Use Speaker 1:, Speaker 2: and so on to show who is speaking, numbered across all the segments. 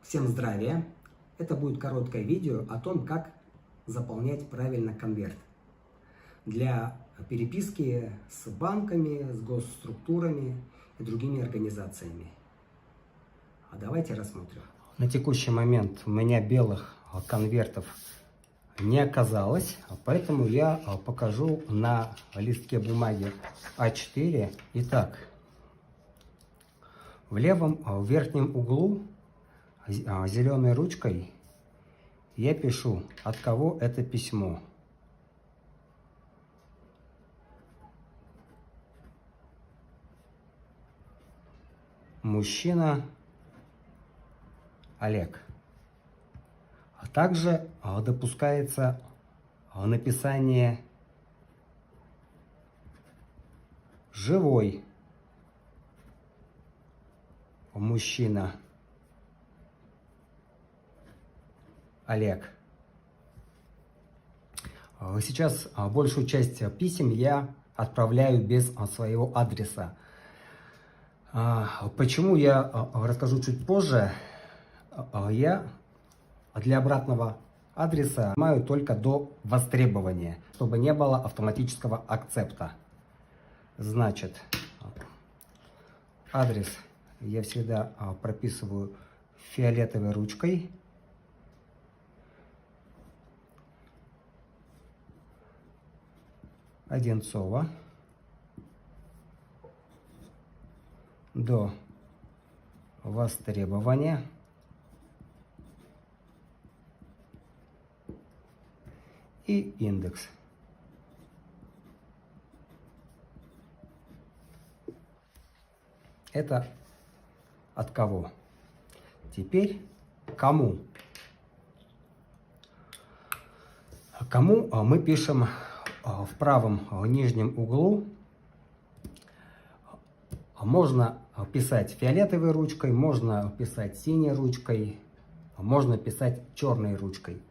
Speaker 1: Всем здравия! Это будет короткое видео о том, как заполнять правильно конверт для переписки с банками, с госструктурами и другими организациями. Давайте рассмотрим. На текущий момент у меня белых конвертов не оказалось, поэтому я покажу на листке бумаги А4. Итак, в левом верхнем углу зеленой ручкой я пишу, от кого это письмо. Мужчина Олег. А также допускается написание живой мужчина Олег. Сейчас большую часть писем я отправляю без своего адреса. Почему, я расскажу чуть позже. Я для обратного адреса снимаю только до востребования, чтобы не было автоматического акцепта. Значит, адрес я всегда прописываю фиолетовой ручкой. Одинцова. До востребования. И индекс. Это от кого? Теперь кому? Кому мы пишем в правом нижнем углу. Можно писать фиолетовой ручкой, можно писать синей ручкой, можно писать черной ручкой.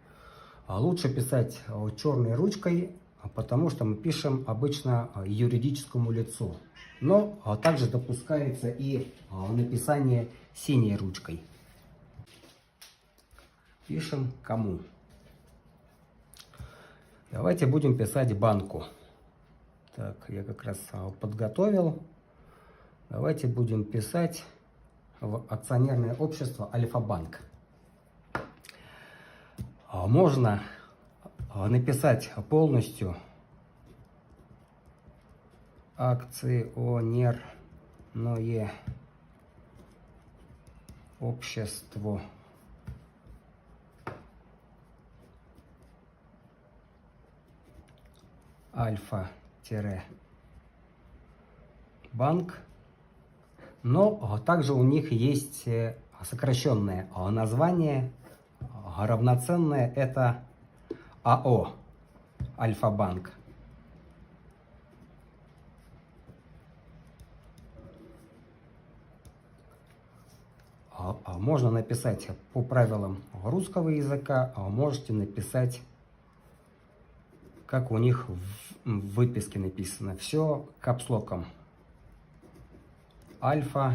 Speaker 1: Лучше писать черной ручкой, потому что мы пишем обычно юридическому лицу. Но также допускается и написание синей ручкой. Пишем кому. Давайте будем писать банку. Так, я как раз подготовил. Давайте будем писать в акционерное общество Альфа-банк. Можно написать полностью акционерное общество Альфа-банк. Но также у них есть сокращенное название, равноценное, это АО Альфа-банк. Можно написать по правилам русского языка, можете написать, как у них в выписке написано. Все капслоком. Альфа-банк.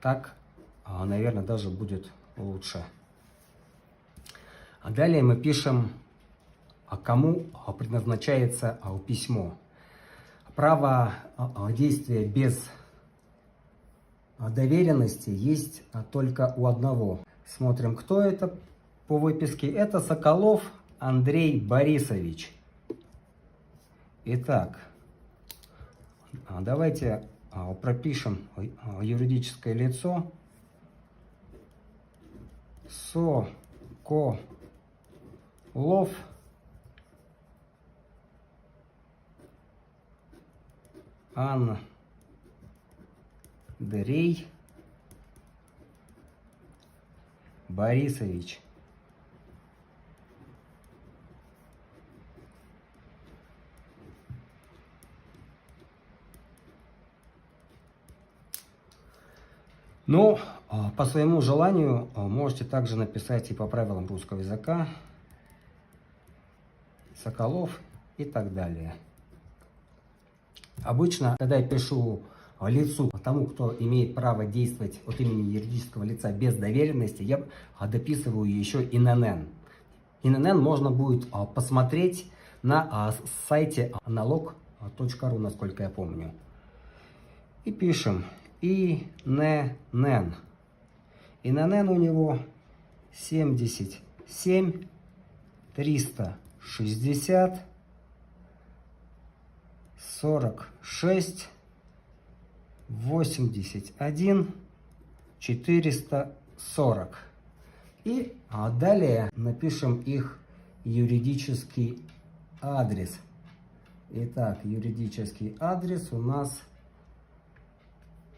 Speaker 1: Так, наверное, даже будет лучше. Далее мы пишем, кому предназначается письмо. Право действия без доверенности есть только у одного. Смотрим, кто это по выписке. Это Соколов Андрей Борисович. Итак, давайте пропишем юридическое лицо. Соколов Андрей Борисович. Но по своему желанию можете также написать и по правилам русского языка Соколов и так далее. Обычно, когда я пишу лицу, тому, кто имеет право действовать от имени юридического лица без доверенности, я дописываю еще ИНН. ИНН можно будет посмотреть на сайте налог.ру, насколько я помню. И пишем ИНН. ИНН у него 77 360 46 81 440. И далее напишем их юридический адрес. Итак, юридический адрес у нас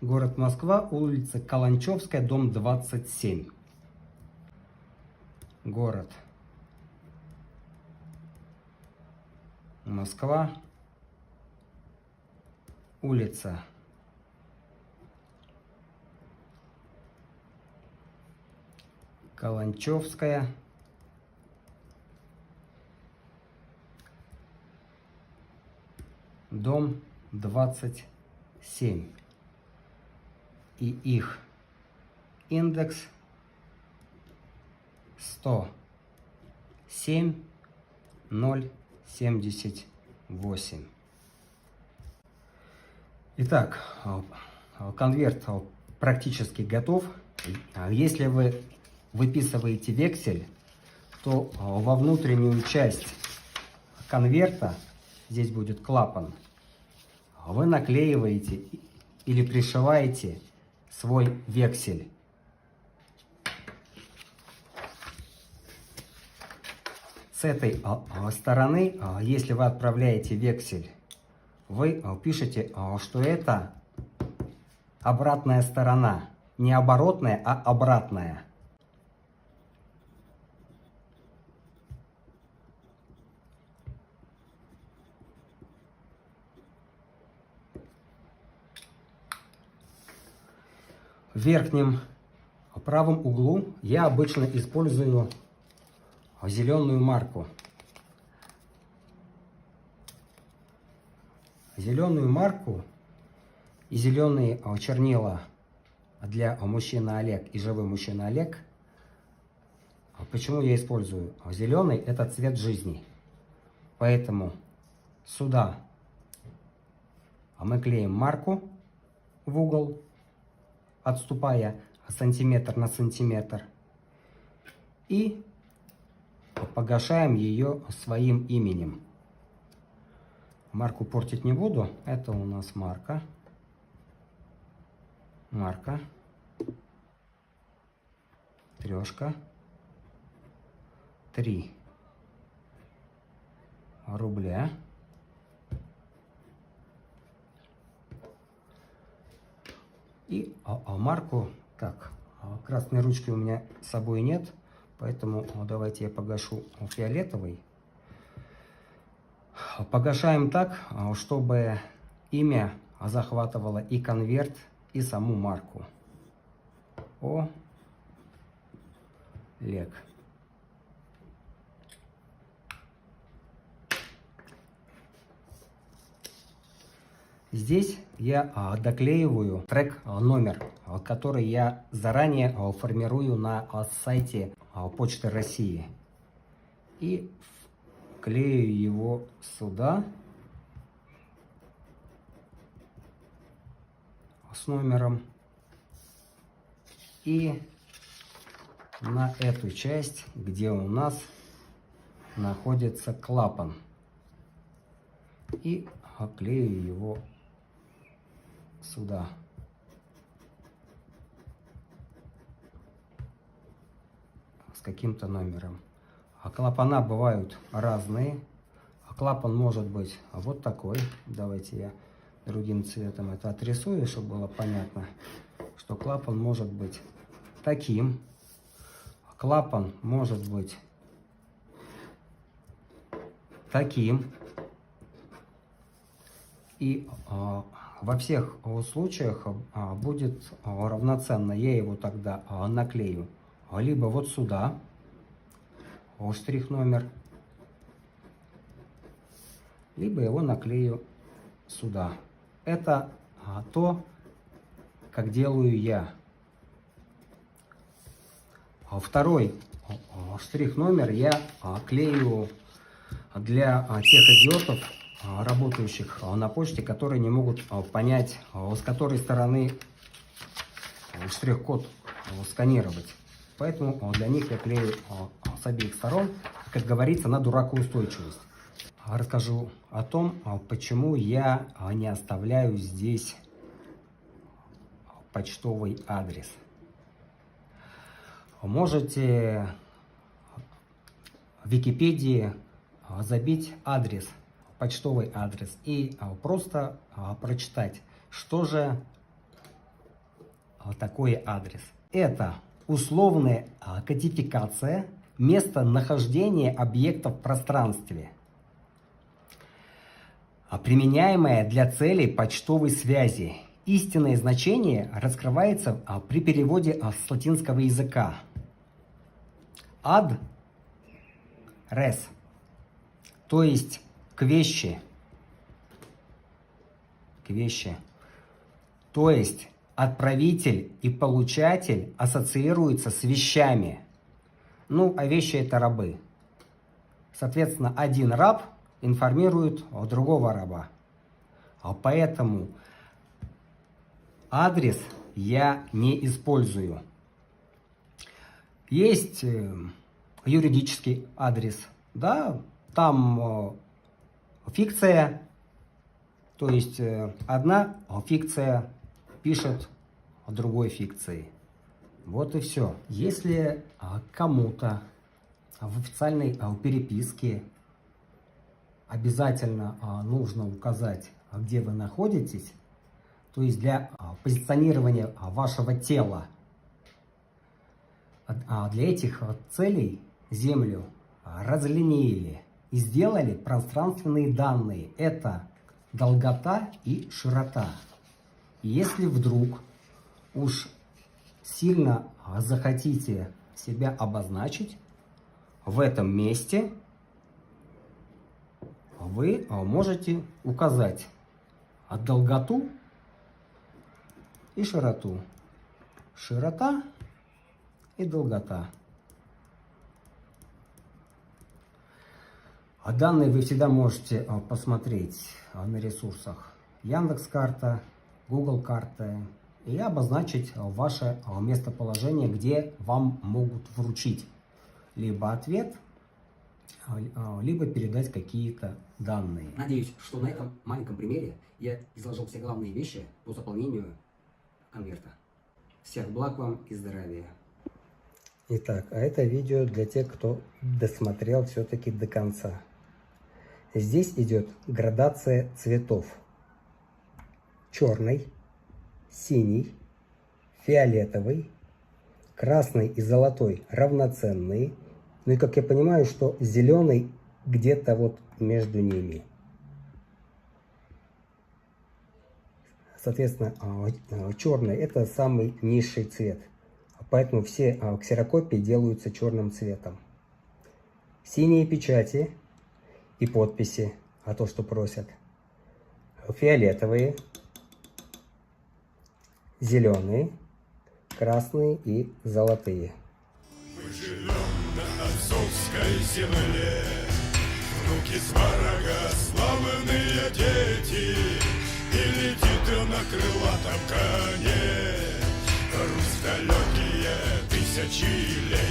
Speaker 1: город Москва, улица Каланчевская, дом 27. Город Москва, улица Каланчевская, дом 27. И их индекс 107 078. Итак, конверт практически готов. Если вы выписываете вексель, то во внутреннюю часть конверта, здесь будет клапан, вы наклеиваете или пришиваете свой вексель. С этой стороны, если вы отправляете вексель, вы пишете, что это обратная сторона. Не оборотная, а обратная. В верхнем правом углу я обычно использую зеленую марку. Зеленую марку и зеленые чернила для мужчины Олег и живой мужчина Олег. Почему я использую? Зеленый — это цвет жизни. Поэтому сюда мы клеим марку в угол, отступая сантиметр на сантиметр, и погашаем ее своим именем. Марку портить не буду. Это у нас марка. Марка. Трешка. 3 рубля. И марку, так, красной ручки у меня с собой нет, поэтому давайте я погашу фиолетовый. Погашаем так, чтобы имя захватывало и конверт, и саму марку. Олег. Здесь я доклеиваю трек номер, который я заранее формирую на сайте Почты России. И клею его сюда с номером. И на эту часть, где у нас находится клапан. И клею его сюда. С каким-то номером. Клапана бывают разные. Клапан может быть вот такой. Давайте я другим цветом это отрисую, чтобы было понятно, что клапан может быть таким. Клапан может быть таким. И во всех случаях будет равноценно. Я его тогда наклею либо вот сюда, штрих номер, либо его наклею сюда. Это то, как делаю я. Второй штрих номер я клею для тех идиотов, работающих на почте, которые не могут понять, с которой стороны штрих-код сканировать. Поэтому для них я клею с обеих сторон, как говорится, на дуракоустойчивость. Расскажу о том, почему я не оставляю здесь почтовый адрес. Можете в Википедии забить адрес, почтовый адрес, и просто прочитать, что же такое адрес. Это условная кодификация местонахождения объекта в пространстве, применяемая для целей почтовой связи. Истинное значение раскрывается при переводе с латинского языка. Ad res, то есть к вещи. К вещи. То есть отправитель и получатель ассоциируются с вещами. Ну, а вещи это рабы. Соответственно, один раб информирует другого раба. Поэтому адрес я не использую. Есть юридический адрес, да, там фикция, то есть одна фикция пишет другой фикцией. Вот и все. Если кому-то в официальной переписке обязательно нужно указать, где вы находитесь, то есть для позиционирования вашего тела, для этих целей Землю разлинеили и сделали пространственные данные. Это долгота и широта. И если вдруг уж сильно захотите себя обозначить в этом месте, вы можете указать долготу и широту. Широта и долгота. Данные вы всегда можете посмотреть на ресурсах Яндекс.Карта, Google карты и обозначить ваше местоположение, где вам могут вручить либо ответ, либо передать какие-то данные.
Speaker 2: Надеюсь, что на этом маленьком примере я изложил все главные вещи по заполнению конверта. Всех благ вам и здоровья.
Speaker 1: Итак, а это видео для тех, кто досмотрел все-таки до конца. Здесь идет градация цветов. Черный, синий, фиолетовый, красный и золотой равноценные. Ну и как я понимаю, что зеленый где-то вот между ними. Соответственно, черный это самый низший цвет. Поэтому все ксерокопии делаются черным цветом. Синие печати и подписи, то, что просят. Фиолетовые, зеленые, красные и золотые.
Speaker 3: Мы живем на отцовской земле, внуки сварога, славные дети, и летит на крылатом коне. Русь далекие тысячи лет.